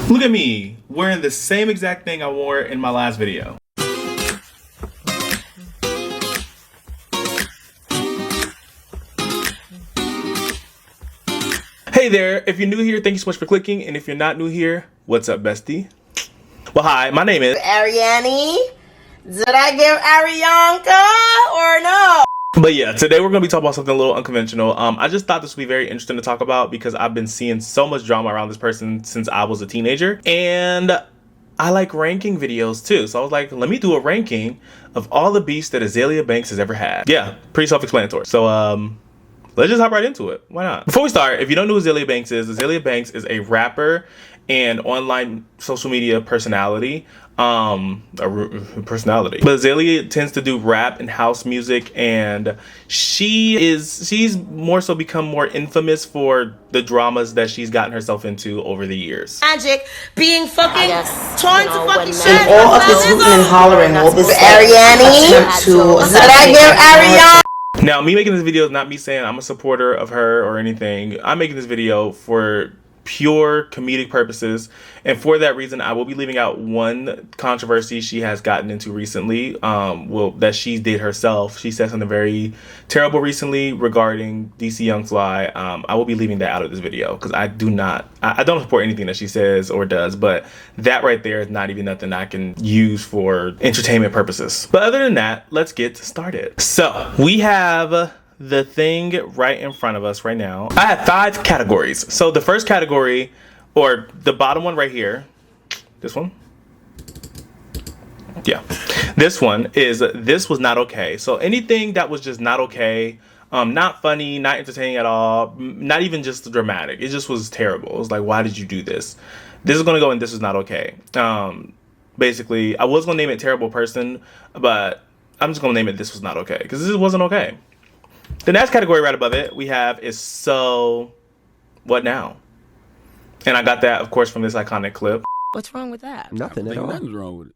Look at me, wearing the same exact thing I wore in my last video. Hey there, if you're new here, thank you so much for clicking, and if you're not new here, what's up, bestie? Well, hi, my name is Ariane. Did I give Arianka or no? But yeah, today we're going to be talking about something a little unconventional. I just thought this would be very interesting to talk about because I've been seeing so much drama around this person since I was a teenager. And I like ranking videos too. So I was like, let me do a ranking of all the beefs that Azealia Banks has ever had. Yeah, pretty self-explanatory. So let's just hop right into it. Why not? Before we start, if you don't know who Azealia Banks is a rapper and online social media personality. But Azalea tends to do rap and house music, and she's more so become more infamous for the dramas that she's gotten herself into over the years. Magic being fucking torn to fucking shit. In all of this hooting and hollering, all this Ariane. Did I give Ariane? Now, me making this video is not me saying I'm a supporter of her or anything. I'm making this video for pure comedic purposes, and for that reason I will be leaving out one controversy she has gotten into recently, that she did herself. She said something very terrible recently regarding DC Young Fly. I will be leaving that out of this video because I don't support anything that she says or does, but that right there is not even nothing I can use for entertainment purposes. But other than that, let's get started. So we have the thing right in front of us right now. I have 5 categories. So the first category, or the bottom one right here, this one, yeah, this one is this was not okay. So anything that was just not okay, not funny, not entertaining at all, not even just dramatic, it just was terrible. It was like, why did you do this? This is gonna go in this is not okay. Basically, I was gonna name it terrible person, but I'm just gonna name it this was not okay because this wasn't okay. The next category right above it we have is so what now? And I got that, of course, from this iconic clip. What's wrong with that? Nothing at all. Nothing's wrong with it.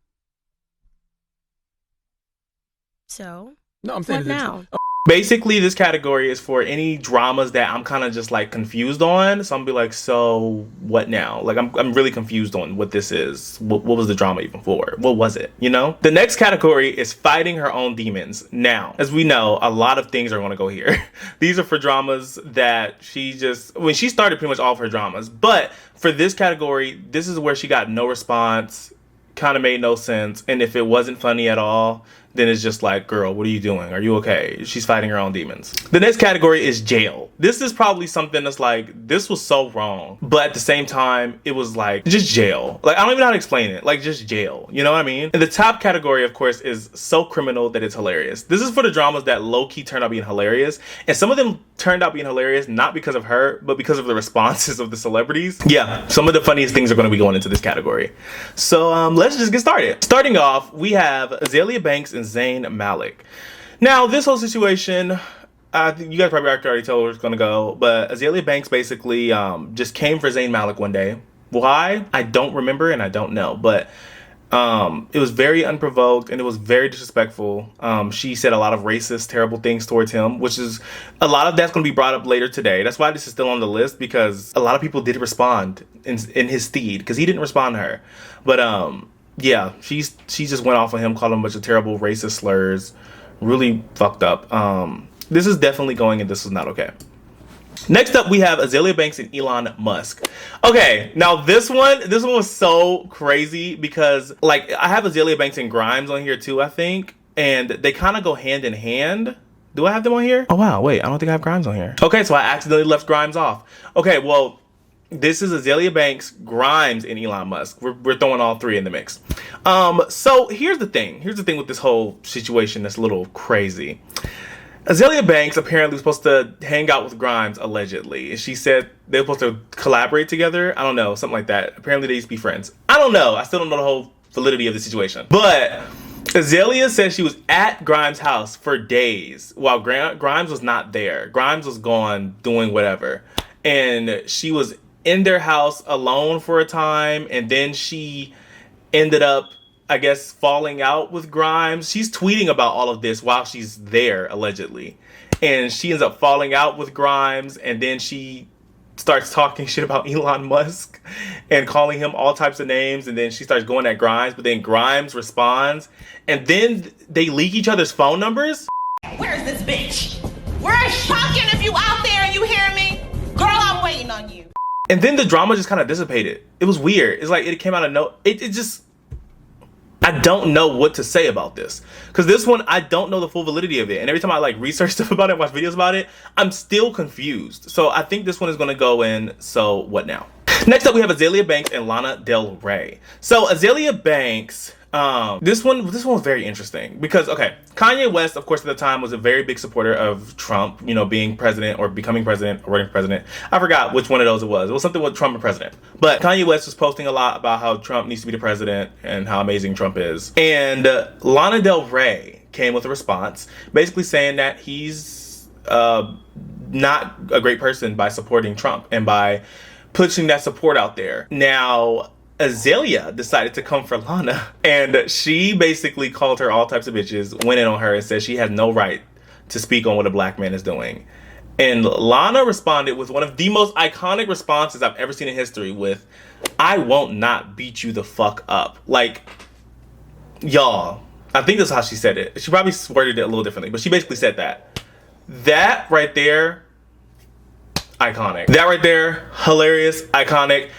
So? No, I'm saying What now? Basically, this category is for any dramas that I'm kind of just like confused on. So I'm gonna be like, so what now? Like I'm really confused on what this is. What was the drama even for? What was it? You know? The next category is fighting her own demons. Now, as we know, a lot of things are gonna go here. These are for dramas that she started pretty much all of her dramas. But for this category, this is where she got no response, kind of made no sense. And if it wasn't funny at all, then it's just like, girl, what are you doing? Are you okay? She's fighting her own demons. The next category is jail. This is probably something that's like, this was so wrong. But at the same time, it was like, just jail. Like, I don't even know how to explain it. Like, just jail. You know what I mean? And the top category, of course, is so criminal that it's hilarious. This is for the dramas that low-key turned out being hilarious. And some of them turned out being hilarious, not because of her, but because of the responses of the celebrities. Yeah, some of the funniest things are going to be going into this category. So let's just get started. Starting off, we have Azealia Banks and Zayn Malik. Now, this whole situation, you guys probably already tell where it's gonna go, but Azealia Banks basically just came for Zayn Malik one day. Why? I don't remember and I don't know, but it was very unprovoked and it was very disrespectful. She said a lot of racist, terrible things towards him, which is a lot of that's going to be brought up later today. That's why this is still on the list, because a lot of people did respond in his stead because he didn't respond to her. But yeah, she just went off on him, called him a bunch of terrible racist slurs. Really fucked up. This is definitely going, and this is not okay. Next up, we have Azealia Banks and Elon Musk. Okay, now this one was so crazy because, like, I have Azealia Banks and Grimes on here too, I think, and they kind of go hand in hand. Do I have them on here? Oh wow, wait, I don't think I have Grimes on here. Okay, so I accidentally left Grimes off. Okay, well, this is Azealia Banks, Grimes, and Elon Musk. We're throwing all 3 in the mix. So here's the thing. Here's the thing with this whole situation that's a little crazy. Azealia Banks apparently was supposed to hang out with Grimes, allegedly. She said they were supposed to collaborate together. I don't know, something like that. Apparently they used to be friends. I don't know. I still don't know the whole validity of the situation. But Azealia said she was at Grimes' house for days while Grimes was not there. Grimes was gone doing whatever. And she was in their house alone for a time, and then she ended up, I guess, falling out with Grimes. She's tweeting about all of this while she's there, allegedly. And she ends up falling out with Grimes, and then she starts talking shit about Elon Musk and calling him all types of names, and then she starts going at Grimes, but then Grimes responds, and then they leak each other's phone numbers. Where's this bitch? Where's Pumpkin if you out there and you hear me? Girl, I'm waiting on you. And then the drama just kind of dissipated. It was weird. It's like it came out of no... It just... I don't know what to say about this. Because this one, I don't know the full validity of it. And every time I like research stuff about it, watch videos about it, I'm still confused. So I think this one is going to go in, so what now? Next up, we have Azealia Banks and Lana Del Rey. So Azealia Banks... this one was very interesting because, okay, Kanye West, of course, at the time was a very big supporter of Trump, you know, being president or becoming president or running for president. I forgot which one of those it was. It was something with Trump and president. But Kanye West was posting a lot about how Trump needs to be the president and how amazing Trump is. And Lana Del Rey came with a response basically saying that he's not a great person by supporting Trump and by pushing that support out there. Now, Azealia decided to come for Lana, and she basically called her all types of bitches, went in on her and said she has no right to speak on what a black man is doing. And Lana responded with one of the most iconic responses I've ever seen in history with, "I won't not beat you the fuck up." Like, y'all, I think that's how she said it. She probably worded it a little differently, but she basically said that. That right there, iconic. That right there, hilarious, iconic.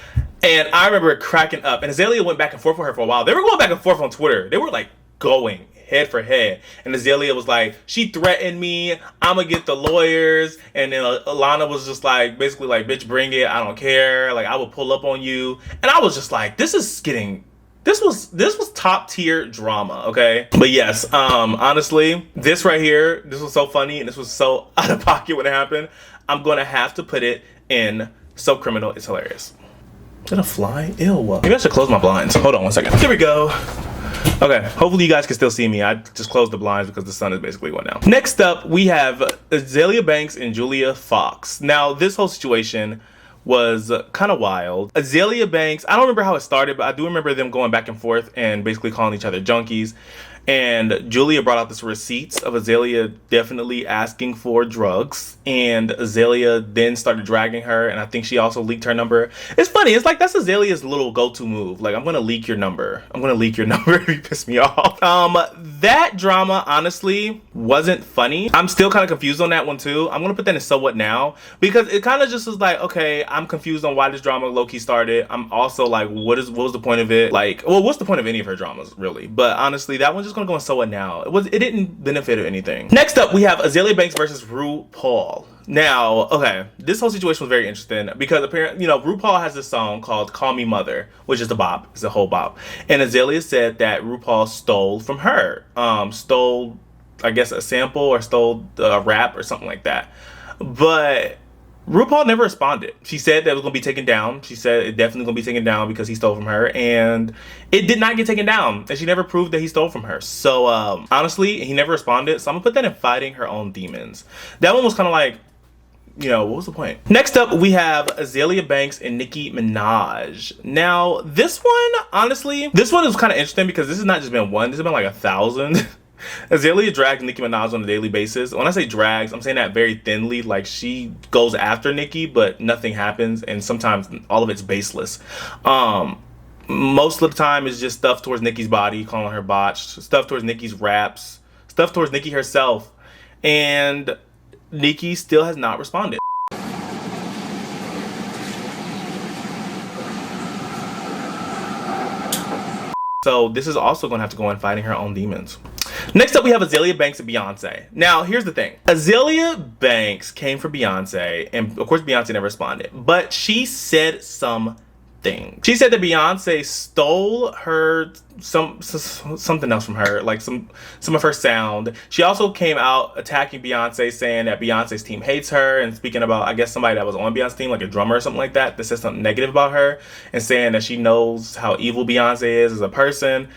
And I remember cracking up. And Azalea went back and forth with her for a while. They were going back and forth on Twitter. They were like going head for head. And Azalea was like, she threatened me. I'm going to get the lawyers. And then Alana was just like, basically like, bitch, bring it. I don't care. Like, I will pull up on you. And I was just like, this was top tier drama, okay? But yes, honestly, this right here, this was so funny. And this was so out of pocket when it happened. I'm going to have to put it in So Criminal It's Hilarious. Is that a fly? Ew. Maybe I should close my blinds. Hold on one second. Here we go. Okay, hopefully you guys can still see me. I just closed the blinds because the sun is basically going down. Next up, we have Azealia Banks and Julia Fox. Now, this whole situation was kind of wild. Azealia Banks, I don't remember how it started, but I do remember them going back and forth and basically calling each other junkies. And Julia brought out this receipts of Azealia definitely asking for drugs. And Azealia then started dragging her. And I think she also leaked her number. It's funny. It's like that's Azalea's little go-to move. Like, I'm going to leak your number. I'm going to leak your number if you piss me off. That drama, honestly, wasn't funny. I'm still kind of confused on that one, too. I'm going to put that in So What Now? Because it kind of just was like, okay, I'm confused on why this drama low-key started. I'm also like, what was the point of it? Like, well, what's the point of any of her dramas, really? But honestly, that one's just gonna go in So What Now. It didn't benefit or anything. Next up, we have Azealia Banks versus RuPaul. Now, okay, this whole situation was very interesting because apparently, you know, RuPaul has this song called Call Me Mother, which is the bop. It's a whole bop. And Azealia said that RuPaul stole from her. Stole, I guess, a sample or stole a rap or something like that. But RuPaul never responded. She said that it was going to be taken down. She said it definitely going to be taken down because he stole from her. And it did not get taken down. And she never proved that he stole from her. So, honestly, he never responded. So I'm going to put that in Fighting Her Own Demons. That one was kind of like, you know, what was the point? Next up, we have Azealia Banks and Nicki Minaj. Now, this one, honestly, this one is kind of interesting because this has not just been one. This has been like 1,000. Azealia drags Nicki Minaj on a daily basis. When I say drags, I'm saying that very thinly. Like, she goes after Nicki, but nothing happens, and sometimes all of it's baseless. Most of the time it's just stuff towards Nicki's body, calling her botched, stuff towards Nicki's raps, stuff towards Nicki herself, and Nicki still has not responded. So this is also going to have to go in Fighting Her Own Demons. Next up, we have Azealia Banks and Beyonce. Now, here's the thing. Azealia Banks came for Beyonce, and of course, Beyonce never responded. But she said something. She said that Beyonce stole her something else from her, like some of her sound. She also came out attacking Beyonce, saying that Beyonce's team hates her, and speaking about, I guess, somebody that was on Beyonce's team, like a drummer or something like that, that said something negative about her, and saying that she knows how evil Beyonce is as a person.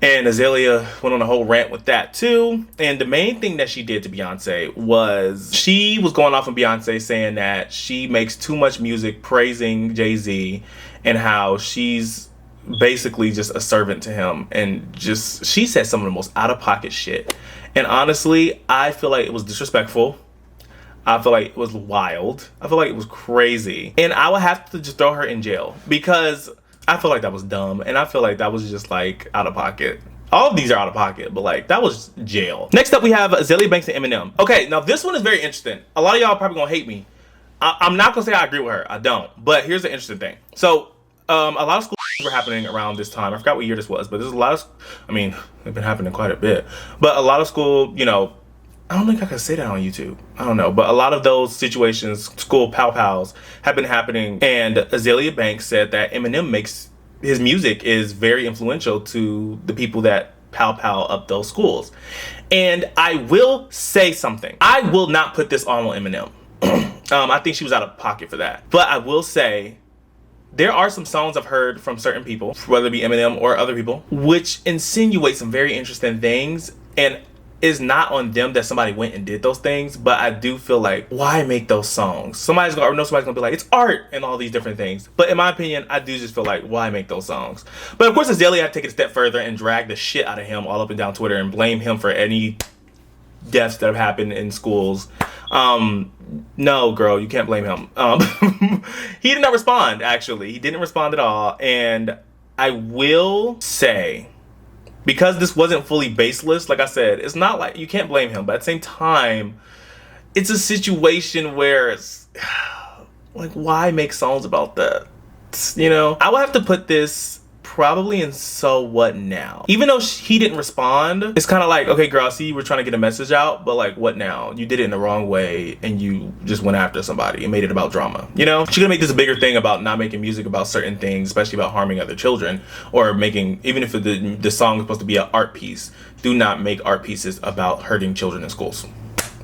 And Azealia went on a whole rant with that too. And the main thing that she did to Beyonce was she was going off on Beyonce, saying that she makes too much music praising Jay-Z and how she's basically just a servant to him. And just, she said some of the most out of pocket shit. And honestly, I feel like it was disrespectful. I feel like it was wild. I feel like it was crazy. And I would have to just throw her in jail because I feel like that was dumb. And I feel like that was just like out of pocket. All of these are out of pocket, but like that was jail. Next up, we have Azealia Banks and Eminem. Okay, now this one is very interesting. A lot of y'all probably gonna hate me. I'm not gonna say I agree with her. I don't. But here's the interesting thing. So a lot of school were happening around this time. I forgot what year this was, but there's a lot of, I mean, they've been happening quite a bit. But a lot of school, you know, I don't think I can say that on YouTube. I don't know. But a lot of those situations, school pow-pows, have been happening. And Azealia Banks said that Eminem makes, his music is very influential to the people that pow-pow up those schools. And I will say something. I will not put this on Eminem. I think she was out of pocket for that. But I will say, there are some songs I've heard from certain people, whether it be Eminem or other people, which insinuate some very interesting things. And it's not on them that somebody went and did those things, but I do feel like, why make those songs? Somebody's gonna be like, it's art and all these different things. But in my opinion, I do just feel like, why make those songs? But of course, Azalea had to take it a step further and drag the shit out of him all up and down Twitter and blame him for any deaths that have happened in schools. No, girl, you can't blame him. He did not respond, actually. He didn't respond at all. And I will say, because this wasn't fully baseless, like I said, it's not like, you can't blame him. But at the same time, it's a situation where it's like, why make songs about that? You know, I would have to put this probably in So What Now. Even though he didn't respond, it's kind of like, okay, girl, I see you were trying to get a message out, but like, what now? You did it in the wrong way and you just went after somebody and made it about drama. You know, she's gonna make this a bigger thing about not making music about certain things, especially about harming other children, or making, even if the song is supposed to be an art piece, do not make art pieces about hurting children in schools.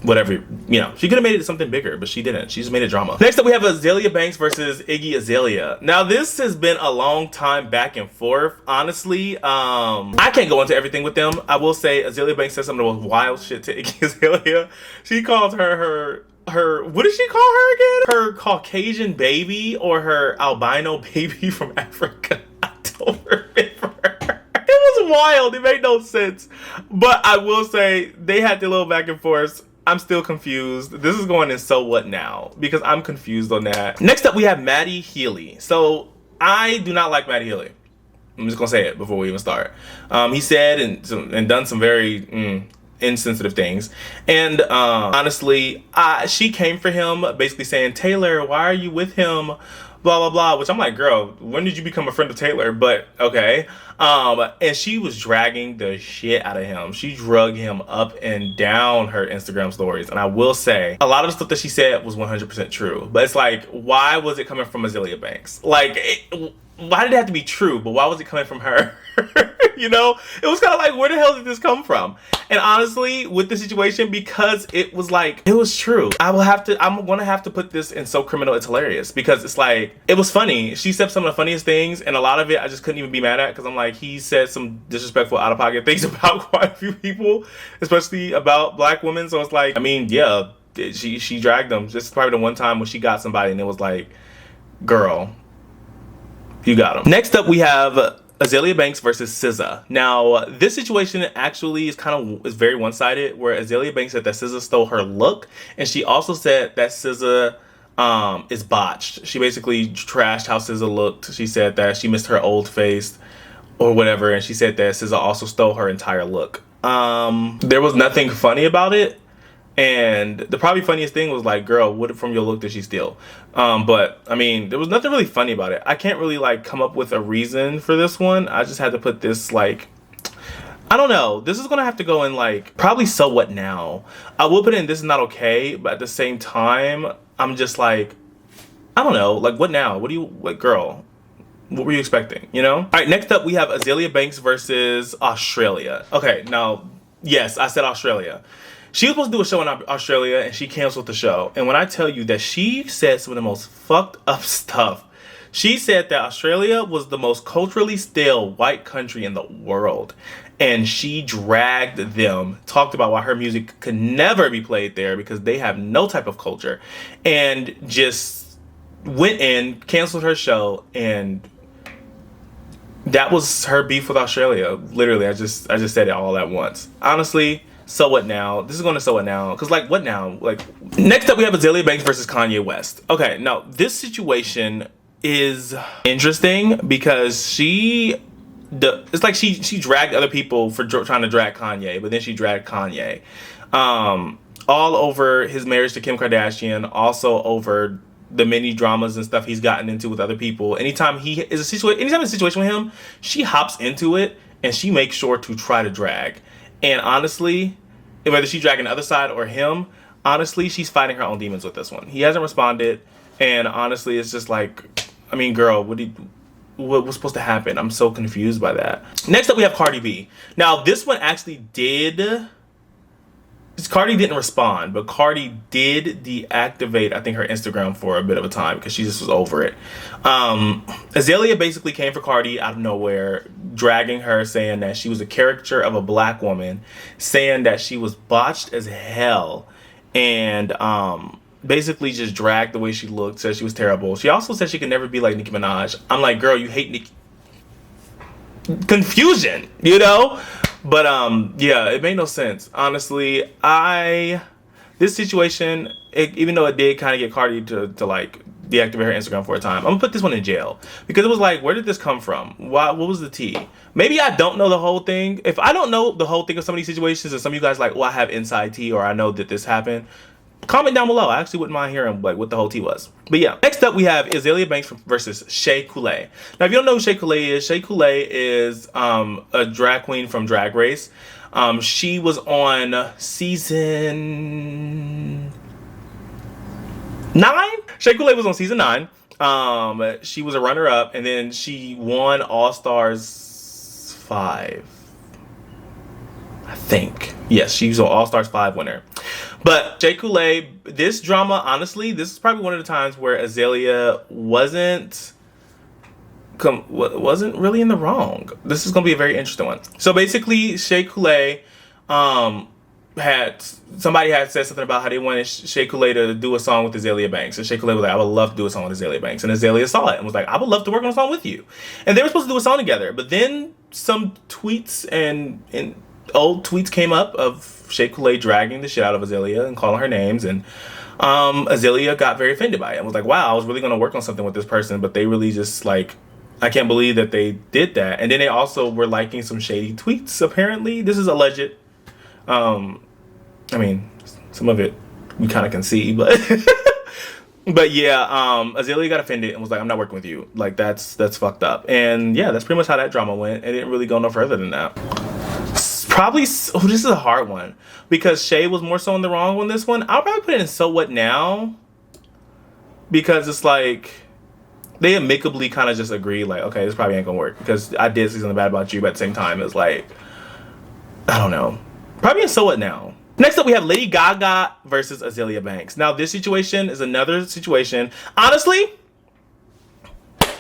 Whatever, you know, she could have made it something bigger, but she didn't. She just made it drama. Next up, we have Azealia Banks versus Iggy Azalea. Now, this has been a long time back and forth. Honestly, I can't go into everything with them. I will say Azealia Banks said some of the most wild shit to Iggy Azalea. She called her, what did she call her again? Her Caucasian baby or her albino baby from Africa. I don't remember. It was wild. It made no sense. But I will say they had their little back and forth. I'm still confused. This is going in So What Now because I'm confused on that. Next up, we have Matty Healy. So I do not like Matty Healy. I'm just gonna say it before we even start. He said and done some very insensitive things, and honestly, she came for him basically saying, Taylor, why are you with him? Blah blah blah, which I'm like, girl, when did you become a friend of Taylor? But okay. And she was dragging the shit out of him. She drug him up and down her Instagram stories. And I will say, a lot of the stuff that she said was 100% true. But it's like, why was it coming from Azealia Banks? Like, why did it have to be true? But why was it coming from her? You know, it was kind of like, where the hell did this come from? And honestly, with the situation, because it was like, it was true. I'm gonna have to put this in So Criminal It's Hilarious, because it's like, it was funny. She said some of the funniest things, and a lot of it I just couldn't even be mad at, because I'm like, he said some disrespectful, out of pocket things about quite a few people, especially about black women. So it's like, I mean, yeah, she dragged them. This is probably the one time when she got somebody and it was like, girl, you got him. Next up, we have Azealia Banks versus SZA. Now, this situation actually is very one-sided, where Azealia Banks said that SZA stole her look, and she also said that SZA is botched. She basically trashed how SZA looked. She said that she missed her old face or whatever, and she said that SZA also stole her entire look. There was nothing funny about it. And the probably funniest thing was like, girl, what from your look did she steal? But I mean, there was nothing really funny about it. I can't really like come up with a reason for this one. I just had to put this like, I don't know. This is gonna have to go in like probably So What Now. I will put in This Is Not Okay, but at the same time, I'm just like, I don't know. Like, what now? What do you, like, girl? What were you expecting? You know? All right. Next up, we have Azealia Banks versus Australia. Okay. Now, yes, I said Australia. She was supposed to do a show in Australia, and she canceled the show. And when I tell you that she said some of the most fucked up stuff, she said that Australia was the most culturally stale white country in the world. And she dragged them, talked about why her music could never be played there because they have no type of culture. And just went in, canceled her show, and that was her beef with Australia. Literally, I just said it all at once. Honestly, So what now? This is going to so what now? Because like, what now? Like, next up we have Azealia Banks versus Kanye West. Okay, now this situation is interesting because it's like she dragged other people for trying to drag Kanye, but then she dragged Kanye all over his marriage to Kim Kardashian, also over the many dramas and stuff he's gotten into with other people. Anytime it's a situation with him, she hops into it and she makes sure to try to drag. And honestly, whether she's dragging the other side or him, honestly, she's fighting her own demons with this one. He hasn't responded, and honestly, it's just like, I mean, girl, what was supposed to happen? I'm so confused by that. Next up, we have Cardi B. Now, this one actually Cardi didn't respond, but Cardi did deactivate, I think, her Instagram for a bit of a time because she just was over it. Azalea basically came for Cardi out of nowhere, dragging her, saying that she was a caricature of a black woman, saying that she was botched as hell, and basically just dragged the way she looked, said she was terrible. She also said she could never be like Nicki Minaj. I'm like, girl, you hate Nicki. Confusion, you know? But yeah, it made no sense. Honestly, this situation, even though it did kind of get Cardi to like deactivate her Instagram for a time, I'm gonna put this one in jail because it was like, where did this come from? What was the tea? Maybe I don't know the whole thing. If I don't know the whole thing of some of these situations, and some of you guys like, well, I have inside tea, or I know that this happened, comment down below. I actually wouldn't mind hearing like what the whole tea was. But yeah, next up we have Azealia Banks versus Shea Coulee. Now, if you don't know who Shea Coulee is a drag queen from Drag Race. She was on season 9. Shea Coulee was on season 9. She was a runner-up, and then she won All Stars 5. I think. Yes, she was an All Stars 5 winner. But Shea Coulee, this drama, honestly, this is probably one of the times where Azalea wasn't really in the wrong. This is going to be a very interesting one. So basically, Shea Coulee, somebody had said something about how they wanted Shea Coulee to do a song with Azealia Banks. And Shea Coulee was like, I would love to do a song with Azealia Banks. And Azalea saw it and was like, I would love to work on a song with you. And they were supposed to do a song together. But then some tweets and old tweets came up of Shea Coulee dragging the shit out of Azealia and calling her names, and Azealia got very offended by it and was like, wow, I was really going to work on something with this person, but they really just like, I can't believe that they did that. And then they also were liking some shady tweets, apparently. This is alleged. I mean, some of it we kind of can see, but but yeah, Azealia got offended and was like, I'm not working with you. Like, that's fucked up. And yeah, that's pretty much how that drama went. It didn't really go no further than that. This is a hard one because Shea was more so in the wrong on this one. I'll probably put it in So What Now, because it's like they amicably kind of just agree like, okay, this probably ain't gonna work because I did say something bad about you, but at the same time it's like, I don't know, probably in So What Now. Next up we have Lady Gaga versus Azealia Banks. Now this situation is another situation, honestly,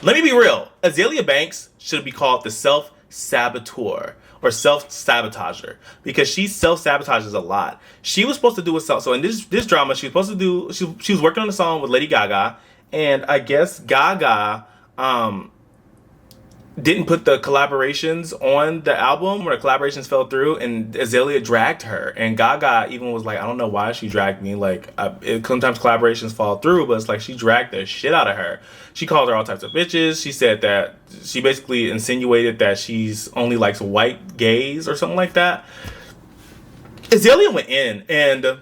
let me be real, Azealia Banks should be called the self-saboteur or self-sabotager, because she self-sabotages a lot. She was supposed to do a song. So in this drama, she was supposed to do, she was working on a song with Lady Gaga, and I guess Gaga didn't put the collaborations on the album, or the collaborations fell through, and Azealia dragged her. And Gaga even was like, I don't know why she dragged me. Like, sometimes collaborations fall through, but it's like she dragged the shit out of her. She called her all types of bitches. She said that she basically insinuated that she's only likes white gays or something like that. Azealia went in, and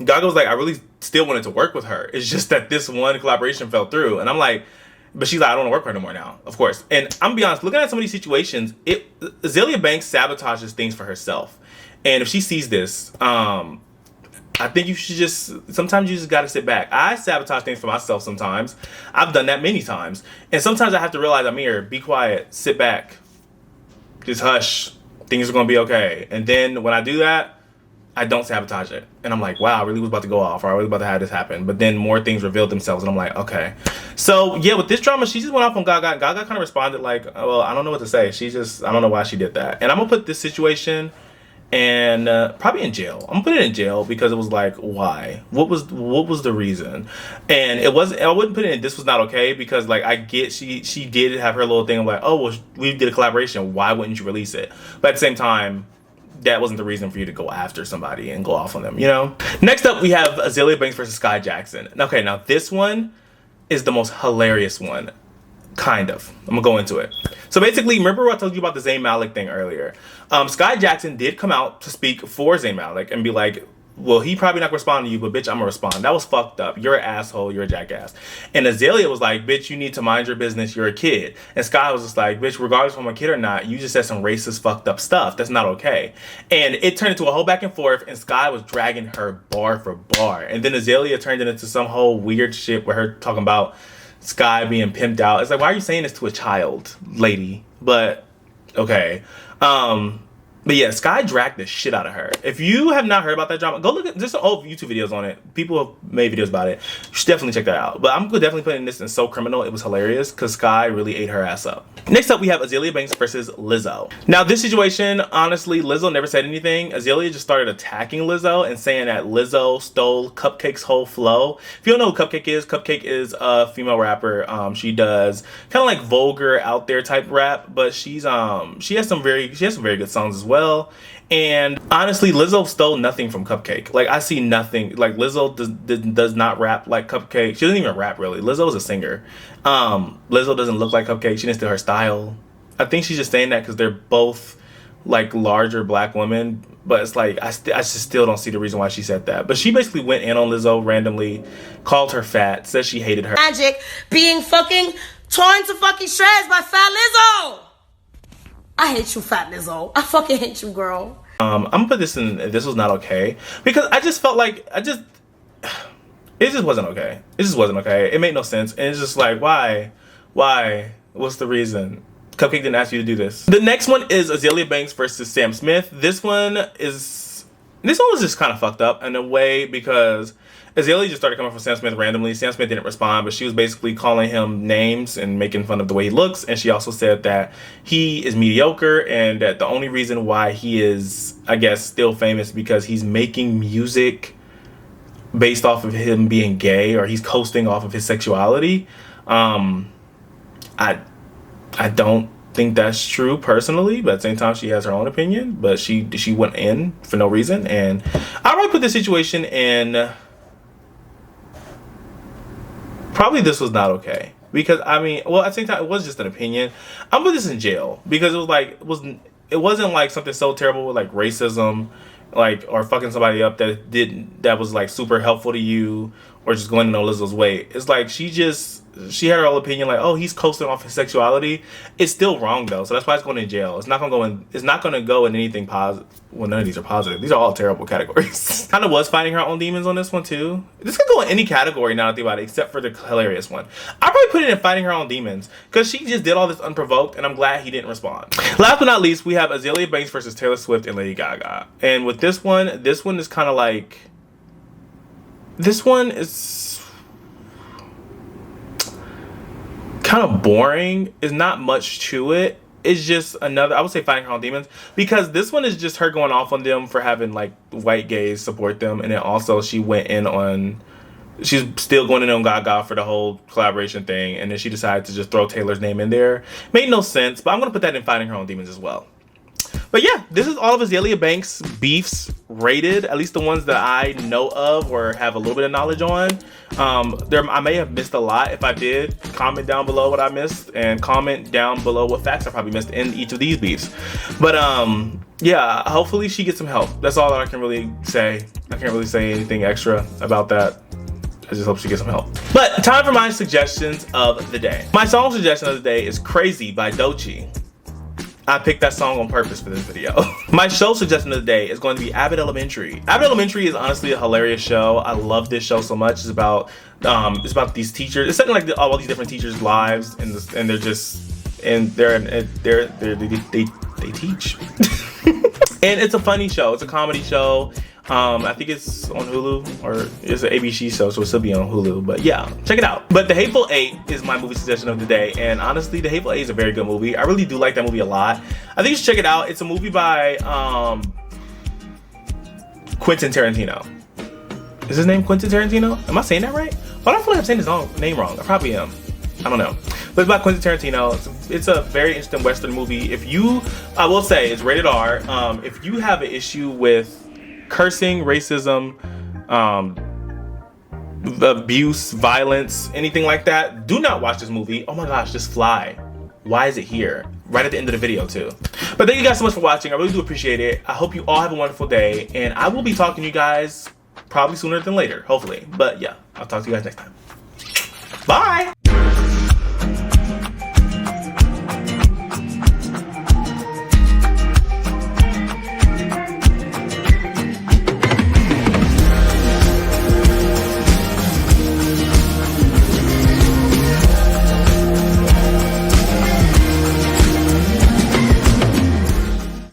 Gaga was like, I really still wanted to work with her. It's just that this one collaboration fell through. And I'm like, but she's like, I don't want to work with her no more now, of course. And I'm gonna be honest, looking at some of these situations, Azealia Banks sabotages things for herself. And if she sees this, I think you should sometimes you just gotta sit back. I sabotage things for myself sometimes. I've done that many times. And sometimes I have to realize, Amir, be quiet, sit back, just hush, things are gonna be okay. And then when I do that, I don't sabotage it. And I'm like, wow, I really was about to go off, or I was about to have this happen. But then more things revealed themselves, and I'm like, okay. So yeah, with this drama, she just went off on Gaga. Gaga kind of responded like, well, I don't know what to say. I don't know why she did that. And I'm gonna put this situation and probably in jail. I'm gonna put it in jail because it was like, why? What was the reason? And I wouldn't put it in this was not okay, because like I get she did have her little thing of like, oh well, we did a collaboration, why wouldn't you release it? But at the same time, that wasn't the reason for you to go after somebody and go off on them, you know? Next up, we have Azealia Banks versus Sky Jackson. Okay, now this one is the most hilarious one. Kind of. I'm gonna go into it. So basically, remember what I told you about the Zayn Malik thing earlier? Sky Jackson did come out to speak for Zayn Malik and be like, well, he probably not gonna respond to you, but bitch, I'm gonna respond. That was fucked up. You're an asshole. You're a jackass. And Azealia was like, bitch, you need to mind your business. You're a kid. And Sky was just like, bitch, regardless if I'm a kid or not, you just said some racist, fucked up stuff. That's not okay. And it turned into a whole back and forth, and Sky was dragging her bar for bar. And then Azealia turned it into some whole weird shit where her talking about Sky being pimped out. It's like, why are you saying this to a child, lady? But okay. But yeah, Sky dragged the shit out of her. If you have not heard about that drama, go look at, there's some old YouTube videos on it. People have made videos about it. You should definitely check that out. But I'm definitely putting this in So Criminal. It was hilarious because Sky really ate her ass up. Next up, we have Azealia Banks versus Lizzo. Now, this situation, honestly, Lizzo never said anything. Azealia just started attacking Lizzo and saying that Lizzo stole Cupcake's whole flow. If you don't know who Cupcake is a female rapper. She does kind of like vulgar, out there type rap, but she has some very good songs as well. And honestly, Lizzo stole nothing from Cupcake. Like, I see nothing. Like, Lizzo does not rap like Cupcake. She doesn't even rap, really. Lizzo is a singer. Lizzo doesn't look like Cupcake. She didn't steal her style. I think she's just saying that because they're both, like, larger black women. But it's like, I just still don't see the reason why she said that. But she basically went in on Lizzo randomly, called her fat, said she hated her. Magic being fucking torn to fucking shreds by Fat Lizzo. I hate you, Fat Lizzo. I fucking hate you, girl. I'm gonna put this in, this was not okay. Because I just felt like, it just wasn't okay. It just wasn't okay. It made no sense. And it's just like, why? Why? What's the reason? Cupcake didn't ask you to do this. The next one is Azealia Banks versus Sam Smith. This one was just kind of fucked up in a way because Azealia just started coming for Sam Smith randomly. Sam Smith didn't respond, but she was basically calling him names and making fun of the way he looks. And she also said that he is mediocre and that the only reason why he is, I guess, still famous because he's making music based off of him being gay, or he's coasting off of his sexuality. I don't think that's true personally, but at the same time she has her own opinion. But she went in for no reason, and I probably put the situation in. Probably this was not okay because I mean, well, at the same time it was just an opinion. I'm put this in jail because it was like it wasn't like something so terrible with like racism, like, or fucking somebody up that was like super helpful to you, or just going in on Lizzo's way. It's like she had her own opinion, like, oh, he's coasting off his sexuality. It's still wrong though, so that's why it's going in jail. It's not gonna go in anything positive. Well, none of these are positive. These are all terrible categories. Kind of was fighting her own demons on this one too. This could go in any category now that I think about it, except for the hilarious one. I probably put it in fighting her own demons because she just did all this unprovoked, and I'm glad he didn't respond. Last but not least, we have Azealia Banks versus Taylor Swift and Lady Gaga. And with this one is kind of like, this one is kind of boring. There's not much to it. It's just another, I would say, fighting her own demons, because this one is just her going off on them for having like white gays support them, and then also she's still going in on Gaga for the whole collaboration thing, and then she decided to just throw Taylor's name in there. Made no sense, but I'm gonna put that in fighting her own demons as well. But yeah, this is all of Azealia Banks' beefs rated, at least the ones that I know of or have a little bit of knowledge on. I may have missed a lot. If I did, comment down below what I missed, and comment down below what facts I probably missed in each of these beefs. But yeah, hopefully she gets some help. That's all that I can really say. I can't really say anything extra about that. I just hope she gets some help. But time for my suggestions of the day. My song suggestion of the day is Crazy by Doechii. I picked that song on purpose for this video. My show suggestion of the day is going to be Abbott Elementary. Abbott Elementary is honestly a hilarious show. I love this show so much. It's about these teachers. It's something like all these different teachers' lives, and they're just they teach. And it's a funny show. It's a comedy show. I think it's on Hulu, or it's an ABC show, so it'll still be on Hulu. But yeah, check it out. But The Hateful Eight is my movie suggestion of the day, and honestly, The Hateful Eight is a very good movie. I really do like that movie a lot. I think you should check it out. It's a movie by Quentin Tarantino. Is his name Quentin Tarantino? Am I saying that right? Why do I feel like I'm saying his name wrong? I probably am. I don't know. But it's by Quentin Tarantino. It's a very interesting Western movie. If you, I will say, it's rated R. If you have an issue with cursing, racism, abuse, violence, anything like that, do not watch this movie. Oh my gosh, just fly. Why is it here? Right at the end of the video too. But thank you guys so much for watching. I really do appreciate it. I hope you all have a wonderful day, and I will be talking to you guys probably sooner than later, hopefully. But yeah, I'll talk to you guys next time. Bye!